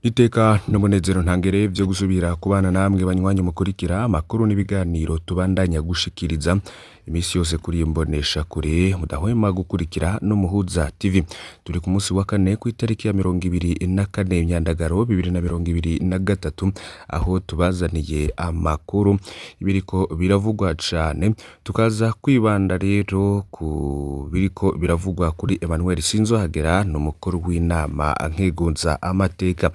Iteka n'umunezero ntangere vyo gusubira kubana namwe banywanyi mukurikira amakuru n'ibiganiro tubandanya gushikiriza imisi yose kuri imbonesha kure mudahwema gukurikira no Muhuza TV. Turi ku munsi wa kane ku itariki ya 24 Myandagaro 2023 aho tubazaniye amakuru ibiriko biravugwa cane, tukaza kwibanda rero ku biriko biravugwa kuri Emmanuel Sinzohagera n'umukuru w'inama nkegunza amateka.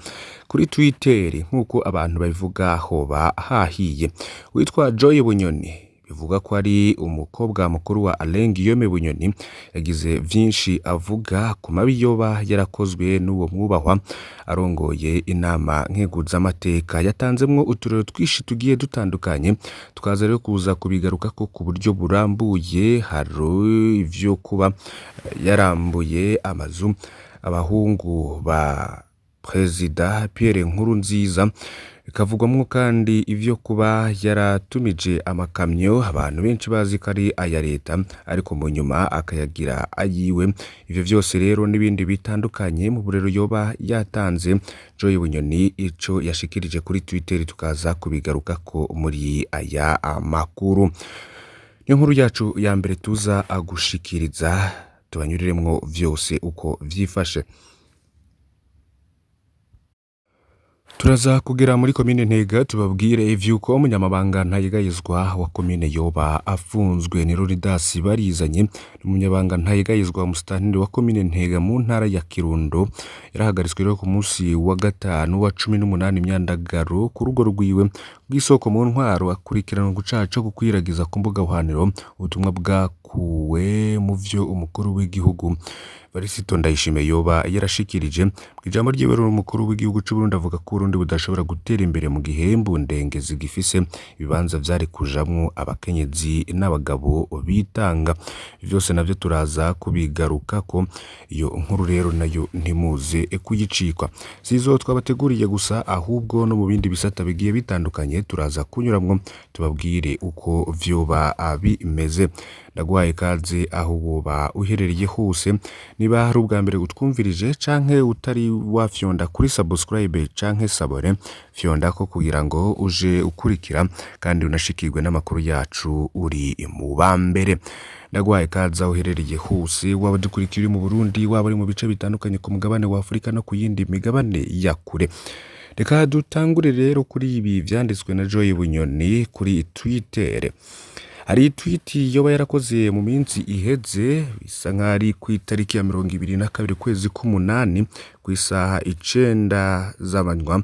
Kuri Twitter nkuko abantu babivuga hoba hahiye, witwa Joy Bunyoni bivuga ko ari umukobwa mukuru wa Guillaume Bunyoni yagize vyinshi avuga ku mabi yoba yarakozwe n'uwo mwubahwa arongoye inama nkeguza amateka. Yatanzemwo uturero twishi tugiye dutandukanye, tukaza rero kuza kubigaruka ko ku buryo burambuye. Hari ivyo kuba yarambuye amazu abahungu ba Prezida Pierre Nkurunziza, ikavugwamwo kandi ivyo kuba yaratumije amakamyo abantu benshi bazi ko ari aya leta ariko mu nyuma akayagira ayiwe. Ivyo vyose rero n'ibindi bitandukanye mu burero yoba yatanze Joy Bunyoni ico yashikirije kuri Twitter, tukaza kubigaruka ko muri aya makuru. Niyo nkuru yacu ya mbere tuza agushikiriza, tubanyuriremwo vyose uko vyifashe. Turaza kugera muri komine Ntega tubabwire ivyuko umunyamabanga ntayegayizwa wa komine yoba afunzwe. Ni Ruridas Barizanye, umunyamabanga ntayegayizwa musitanteri wa komine Ntega mu ntara ya Kirundo, yarahagaritswe rero ku munsi wa gatanu wa 18 Myandagaro ku rugo rwiwe bw'isoko mu ntwaro, akurikirana gucaca gukwiragiza ku mbuga hwaniro ubutumwa bwakuwe mu vyo umukuru w'igihugu Varisito Ndayishimiye yoba yarashikirije ijambo ryiwe umukuru w'igihugu c'u Burundi, avuga ko Burundi budashobora gutera imbere mu gihembu ndengezi gifise ibibanza vyari kujamwo abakenyezi n'abagabo bitanga. Vyose navyo turaza kubigaruka ko iyo nkuru rero nayo ntimuze kuyicikwa. Sizo twabateguriye gusa ahubwo no mu bindi bisata bigiye bitandukanye turaza kunyuramwo tubabwire uko vyoba bimeze. Ndagwaye kaze aho woba uherereye hose, niba hari ubwa mbere utwumvirije canke utari wafyonda kuri subscribe canke sabone, fyonda ko kugira ngo uje ukurikira kandi unashikirwe n'amakuru yacu uri mu bambere. Ndagwaye kaza uherereye hose, waba dukurikira mu Burundi, waba ari mu bice bitandukanye ku mugabane wa Afrika no ku yindi migabane ya kure. Reka dutangure rero kuri ibi vyanditswe na Joy Bunyoni kuri Twitter. Hari tweet yoba yarakoze mu minsi iheze, bisa nk'ari ku itariki ya 22 kwezi k'umunani ku isaha 9 z'amanywa,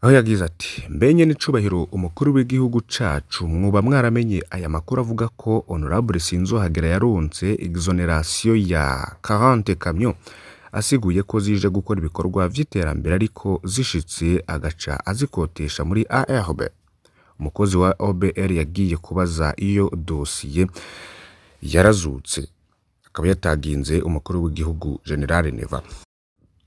aho yagize ati: mbenye n'icubahiro umukuru w'igihugu cacu, mwuba mwaramenye aya makuru avuga ko Honorable Sinzohagera yaronse exoneration ya 40 camions, asiguye ko zije gukora ibikorwa vy'iterambere ariko zishitse agaca azikotesha muri ARB. Umukozi wa OBR yagiye kubaza iyo dosiye yarazutse, akaba yataginze umukuru w'igihugu General Neva.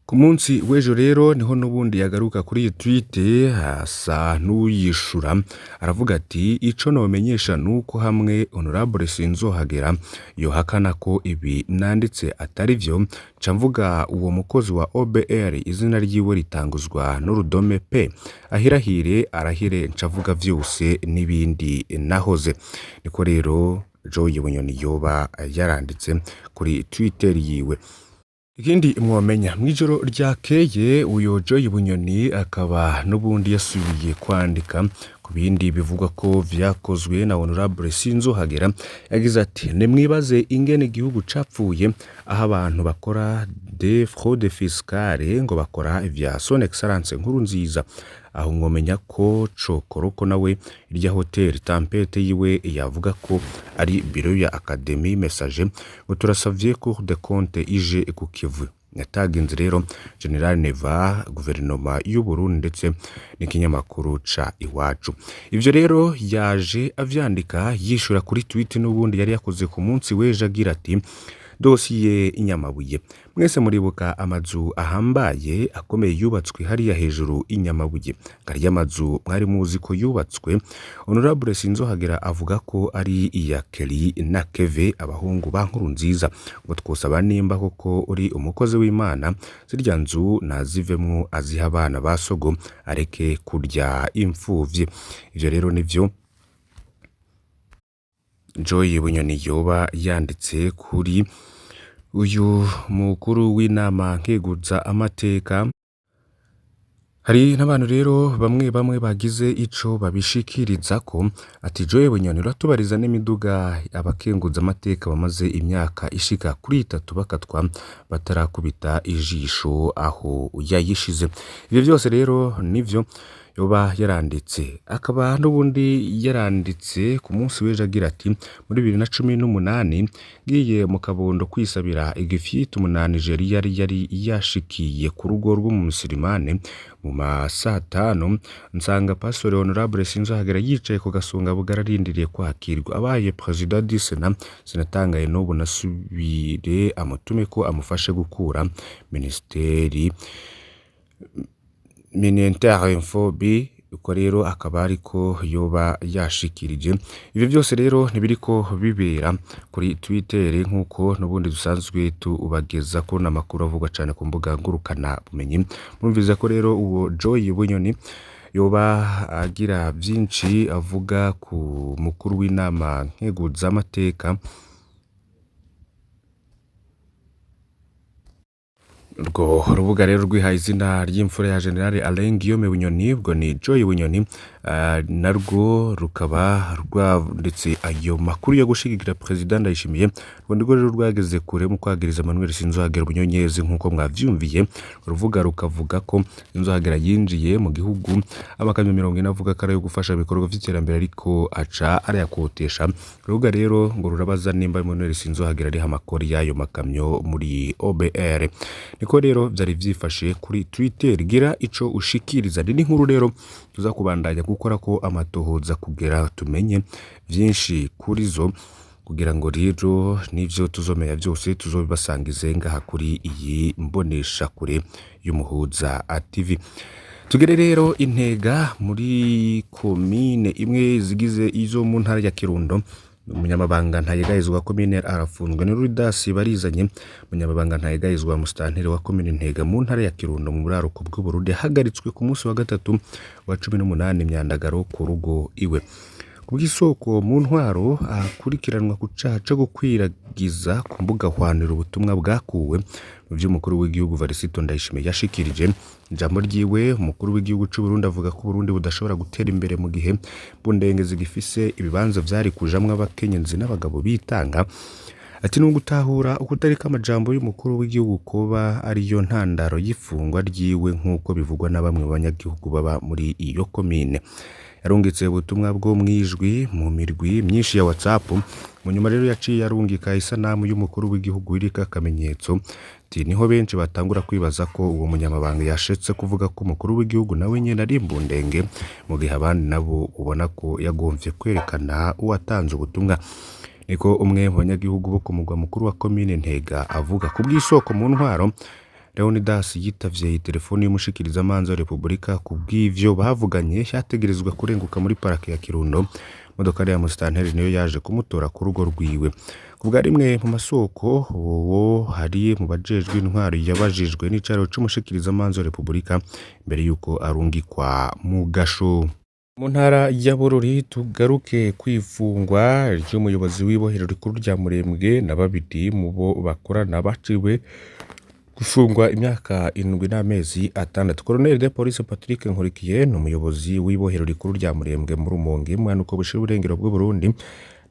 Ku munsi w'ejo rero niho nubundi yagaruka kuri iyi tweet asa n'uyishura, aravuga ati: ico nomenyesha nuko hamwe Honorable Sinzohagera yohakana ko ibi nanditse atari vyo, camvuga uwo mukozi wa OBR izina ryiwe ritanguzwa n'urudome P, ahirahire arahire ncavuga vyose n'ibindi nahoze. Niko rero Joy Bunyoni yoba yaranditse kuri Twitter yiwe. Ikindi mwomenya mwijoro ryakeye uyo Joy Bunyoni akaba nubundi yasubiye kwandika ku bindi bivugwa ko vyakozwe na Honorable Sinzohagera. Yagize ati: nemwibaze ingene igihugu capfuye, aho abantu bakora de fraude fiscale ngo bakora vya son excellence Nkurunziza. Aho mwomenya ko Cokoroko nawe irya hotel Tempete yiwe yavuga ko ari biro ya Académie Message, ngo turasavye Cour des comptes ije ku Kivu. Yataginze rero General Neva, guverinoma y'u Burundi ndetse n'ikinyamakuru ca Iwacu. Ivyo rero yaje avyandika yishura kuri tweet nubundi yari yakoze ku munsi w'ejo agira ati: dosiye inyamabuye. Mwese muribuka amazu ahambaye akomeye yubatswe hariya hejuru inyamabuye. Karya amazu mwari muzi ko yubatswe. Honorable Sinzohagera avuga ko ari iya Kelly na Keve abahungu ba Nkurunziza, ngo twosaba nimba koko uri umukozi w'Imana zirya nzu nazivemwo aziha abana basogo areke kurya imfuvyi. Ivyo rero nivyo Bunyoni yoba yanditse kuri uyu mukuru w'inama nkeguza amateka. Hari n'abantu rero bamwe bagize ico babishikiriza ko ati Bunyoni uratubariza n'imiduga abakenguza amateka bamaze imyaka ishika kuri 3 bakatwa batarakubita ijisho aho yayishize. Ivyo byose rero nivyo yoba yaranditse, akaba n'ubundi yaranditse ku munsi w'ejo agira ati muri 2018 giye mu Kabondo kwisabira igifyita umunani Nigeria yari yashikiye ku rugo rw'umusilimane mu masaa 5 nsanga Pastor Honorable Sinzohagera yicaye ku gasonga bugararindiriye kwakirwa abaye president du Senat. Sinatangaye n'ubu nasubire amutume ko amufashe gukura ministeri Minenterinfobi, uko rero akaba ariko yoba yashikirije. Ivyo byose rero ntibiriko bibera kuri Twitter nkuko n'ubundi dusanzwe tubageza ko namakuru avugwa cyane ku mbuga ngurukana bumenyi. Murumviza ko rero uwo Bunyoni yoba agira byinshi avuga ku mukuru w'inama nkeguza amateka. Urwo rubuga rero rwihaye izina ry'imfura ya General Alain Guillaume Bunyoni, ubwo ni Bunyoni, narwo rukaba rwanditse ayo makuru yo gushigigira president Ndayishimiye. Ngo ndirwo rero rwageze kure mu kwagiriza Emmanuel Sinzohagera Bunyonyezi nkuko mwavyumviye. Uruvuga rukavuga ko Sinzohagera yinjiye mu gihugu amakamyo 40 avuga ko ari yo gufasha ibikorwa vy'iterambere ariko aca arayakotesha. Urubuga rero ngo rurabaza nimba Emmanuel Sinzohagera ari hamakori yayo makamyo muri OBR. Niko rero byari vyifashe kuri Twitter. Gira ico ushikiriza ni nkuru rero tuza kubandanya gukora ko amatohoza kugera tumenye vyinshi kuri zo, kugira ngo rero nivyo tuzomenya byose tuzobibasangize ngaha kuri iyi mbonesha kure y'umuhuza TV. Tugere rero Intega muri komine imwe zigize izo mu ntara ya Kirundo. Umunyamabanga ntayegayizwa komine arafunzwe ni Ruridasi barizanye. Umunyamabanga ntayegayizwa mustanteri wa komine Intega mu ntara ya Kirundo mu buraruko bw'Uburundi hagaritswe ku munsi wa gatatu wa 18 Myandagaro ku rugo iwe. Kubw'isoko mu ntwaro akurikiranwa ku caha cyo gukwiragiza ku mbuga hwanira ubutumwa bwakuwe mu by'umukuru w'igihugu Varisito Ndayishimiye yashikirije. Ijambo ryiwe umukuru w'igihugu cy'u Burundi avuga ko Burundi budashobora gutera imbere mu gihe bundengeze gifise ibibanza vyari kujamwe abakenyezi n'abagabo bitanga. Ati no gutahura ukutarika amajambo y'umukuru w'igihugu koba ariyo ntandaro y'ifungwa ryiwe nkuko bivugwa na bamwe banyagihugu baba muri iyo komine. Yarungitse ubutumwa bwo mwijwi mu mirwi myinshi ya WhatsApp. Mu nyuma rero yaciye yarungika isanamu y'umukuru w'igihugu irika akamenyetso. Niho benshi batangura kwibaza ko uwo munyamabanga yashetse kuvuga ko umukuru w'igihugu nawe nyene ari imbundenge, mu gihe abandi nabo ubona ko yagomvye kwerekana uwatanze ubutumwa. Niko umwe mu banyagihugu bo ku mugwa mukuru wa komine Ntega avuga. Kubw'isoko mu ntwaro Leonidas yitavye telefoni y'umushikiriza manza wa Republika. Kubw'ivyo bavuganye yategerezwa kurenguka muri parake ya Kirundo. Modoka ya mustanteri niyo yaje kumutora ku rugo rwiwe. Kubwa rimwe mu masoko uwo hari mu bajejwe intwaro yabajijwe n'icaro c'umushikiriza manza wa Republika mbere yuko arungikwa mu gasho. Mu ntara ya Bururi tugaruke kwifungwa ry'umuyobozi w'ibohero rikuru rya Murembwe na babiri mu bo bakorana baciwe gufungwa imyaka 7 n'amezi 6. Colonel de Police Patrick Nkurikiye n'umuyobozi w'ibohero rikuru rya Murembwe mu Rumonge mwanuko bushira uburengero bw'u Burundi.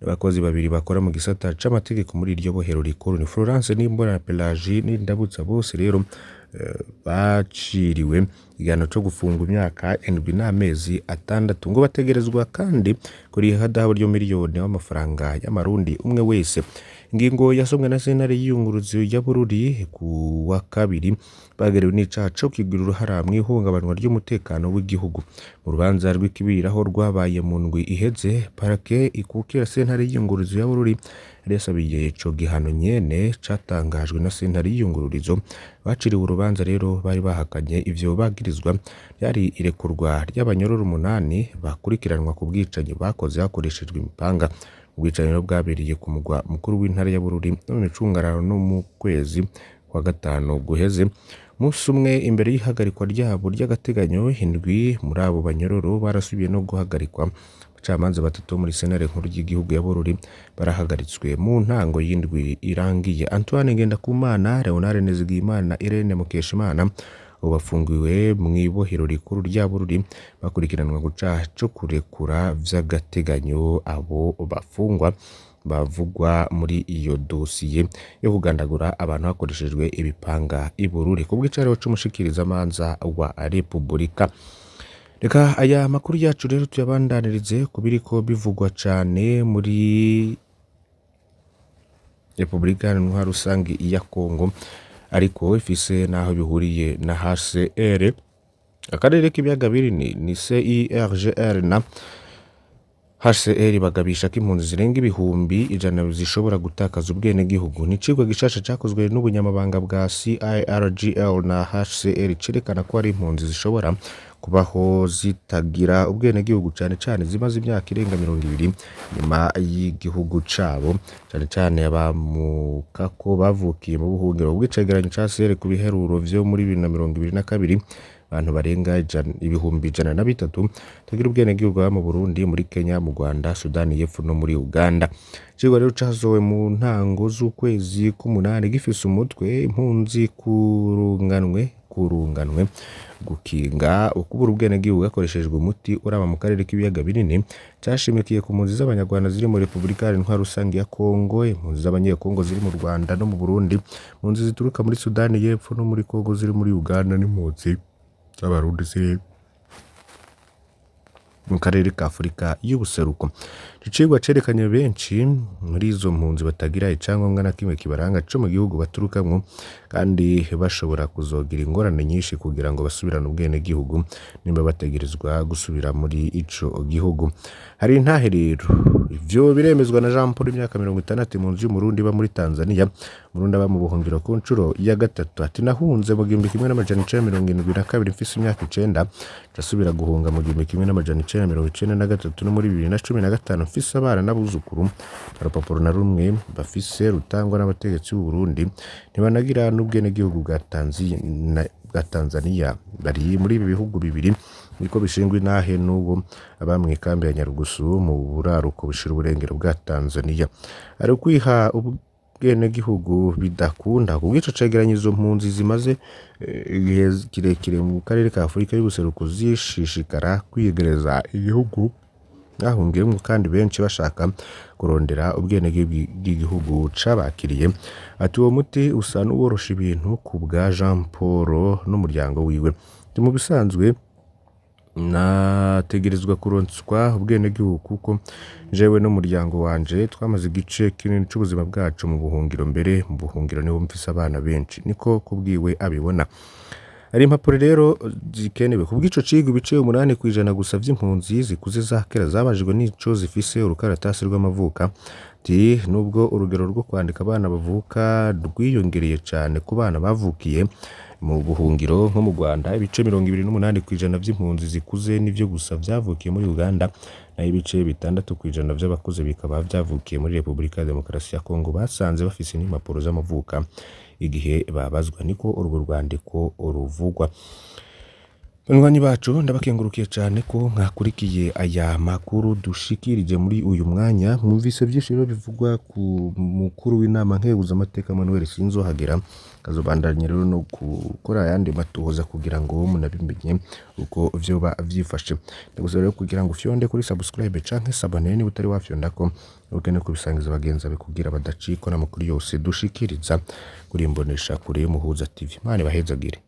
Abakozi babiri bakora mu gisata c'amategeko muri iryo bohero rikuru ni Florence Nimbona Pelagie n'Indabutsa, bose rero baciriwe igihano cyo gufungwa imyaka 7 n'amezi 6 ngo bategerezwa kandi kuri hadaho ryo miliyoni y'amafaranga y'amarundi umwe wese. Ingingo yasomwe na Senat y'iyunguruzo ya Bururi ku wa kabiri bagerewe n'icaha cyo kigirira uruhara mu ihungabanwa ry'umutekano w'igihugu. Mu rubanza rw'ikibiraho rwabaye mu ndwi iheze, parake ikukira Senat y'iyunguruzo ya Bururi yari yasabiye ico gihano nyene catangajwe na sentare y'iyungururizo. Baciriwe urubanza rero bari bahakanye ivyo bagirizwa, yari irekurwa ry'abanyororo 8 bakurikiranwa ku bwicanyi bakoze hakoreshejwe imipanga. Ubwicanyi bwabereye ku mugwa mukuru w'intara ya Bururi no mu micungararo no mu kwezi kwa gatanu guheze. Musi umwe imbere y'ihagarikwa ryabo ry'agateganyo, indwi muri abo banyororo barasubiye no guhagarikwa. Abacamanza 3 muri Senat nkuru y'igihugu ya Bururi barahagaritswe mu ntango y'indwi irangiye. Antoine Ngendakumana, Leonard Nezigimana, Irene Mukeshimana bafungiwe mu ibohero rikuru rya Bururi bakurikiranwa guca cyo kurekura vy'agateganyo abo bafungwa bavugwa muri iyo dosiye yo kugandagura abantu hakoreshejwe ibipanga i Bururi ku bw'icaro c'umushikiriza manza wa Republika. Reka aya makuru yacu rero tuyabandanirize kubiriko bivugwa cane muri Republika Iharanira Rusangi ya Kongo, ariko ifise naho bihuriye na HCR. Akarere k'ibiyaga binini ni CIRGR na HCR bagabisha ko impunzi zirenga ibihumbi 100 zishobora gutakaza ubwene gihugu. Ni cigwa gishasha cakozwe n'ubunyamabanga bwa CIRGL na HCR cerekana ko ari impunzi zishobora kubaho zitagira ubwene gihugu cane cane zimaze imyaka irenga 20 nyuma y'igihugu cabo, cane cane abamuka ko bavukiye mu buhungiro. Ubwicegeranyo ca HCR ku biheruro vyo muri 2022 abantu barenga ibihumbi 103 tagira ubwene gihugu mu Burundi, muri Kenya, mu Rwanda, Sudani y'Epfo no muri Uganda. Cigwa rero cazowe mu ntango z'ukwezi k'umunani gifise umutwe impunzi kurunganwe gukinga ukubura ubwene gihugu hakoreshejwe umuti uraba mu karere k'ibiyaga binini. Cashimikiye ku mpunzi z'abanyarwanda ziri muri Republika Iharanira Rusangi ya Kongo, impunzi z'abanyekongo ziri mu Rwanda no mu Burundi, impunzi zituruka muri Sudani y'Epfo no muri Kongo ziri muri Uganda, n'impunzi z'abarundi ziri mu karere ka Afurika y'ubuseruko. Icigwa cerekanye benshi muri izo mpunzi batagira icyangombwa na kimwe kibaranga cyo mu gihugu baturukamwo, kandi bashobora kuzogira ingorane nyinshi kugira ngo basubirane ubwene gihugu nimba bategerezwa gusubira muri ico gihugu. Hari intahe rero ivyo biremezwa na Jean Paul, imyaka 60, impunzi y'umurundi ba muri Tanzania. Murundi aba mu buhungiro ku ncuro ya gatatu. Ati nahunze mu 1972 mfise imyaka 9, ndasubira guhunga mu 1993 no muri 2015 mfise abana n'abuzukuru. Urupapuro na rumwe bafise rutangwa n'abategetsi b'u Burundi ntibanagira n'ubwene gihugu bwa Tanzania. Bari muri ibi bihugu bibiri niko bishingwa inahe n'ubu abamwe kambi ya Nyarugusu mu buraruko bushira uburengero bwa Tanzania. Ari kwiha ubwene gihugu bidakunda kubwico cegeranya izo mpunzi zimaze igihe kirekire mu karere ka Afurika y'ubuseruko zishishikara kwiyegereza igihugu ahungiyemo, kandi benshi bashaka kurondera ubwene bw'igihugu cabakiriye. Ati uwo muti usa n'uworosha ibintu ku bwa Jean Paul n'umuryango wiwe. Mu bisanzwe nategerezwa kuronswa ubwene gihugu kuko jewe n'umuryango wanje twamaze igice kinini c'ubuzima bwacu mu buhungiro. Mbere mu buhungiro niho mfise abana benshi, niko kubwiwe abibona. Ari impapuro rero zikenewe kubw'ico cigwa ibice 8% gusa vy'impunzi zikuze za kera zabajijwe n'ico zifise urukaratasi rw'amavuka. Ati nubwo urugero rwo kwandika abana bavuka rwiyongereye cyane ku bana bavukiye mu buhungiro nko mu Rwanda, ibice 28% vy'impunzi zikuze nivyo gusa vyavukiye muri Uganda, na ibice 6% vy'abakuze bikaba vyavukiye muri Republika ya Demokarasi ya Kongo basanze bafise n'impapuro z'amavuka igihe babazwa. Niko urwo rwandiko uruvugwa. Banywanyi bacu ndabakengurukiye cyane ko mwakurikiye aya makuru dushikirije muri uyu mwanya. Mwumvise byinshi rero bivugwa ku mukuru w'inama nkenguzamateka Manuel Sinzohagera, kazobandanya rero no gukora ayandi matohoza kugira ngo munabimenye uko vyoba vyifashe. Ndagusaba rero kugira ngo ufyonde kuri subscribe canke sabone ni butari wafyondako, ukene kubisangiza bagenza be kugira badacikwa n'amakuru yose dushikiriza kuri Imbonesha kure Muhuza TV. Mane bahezagire.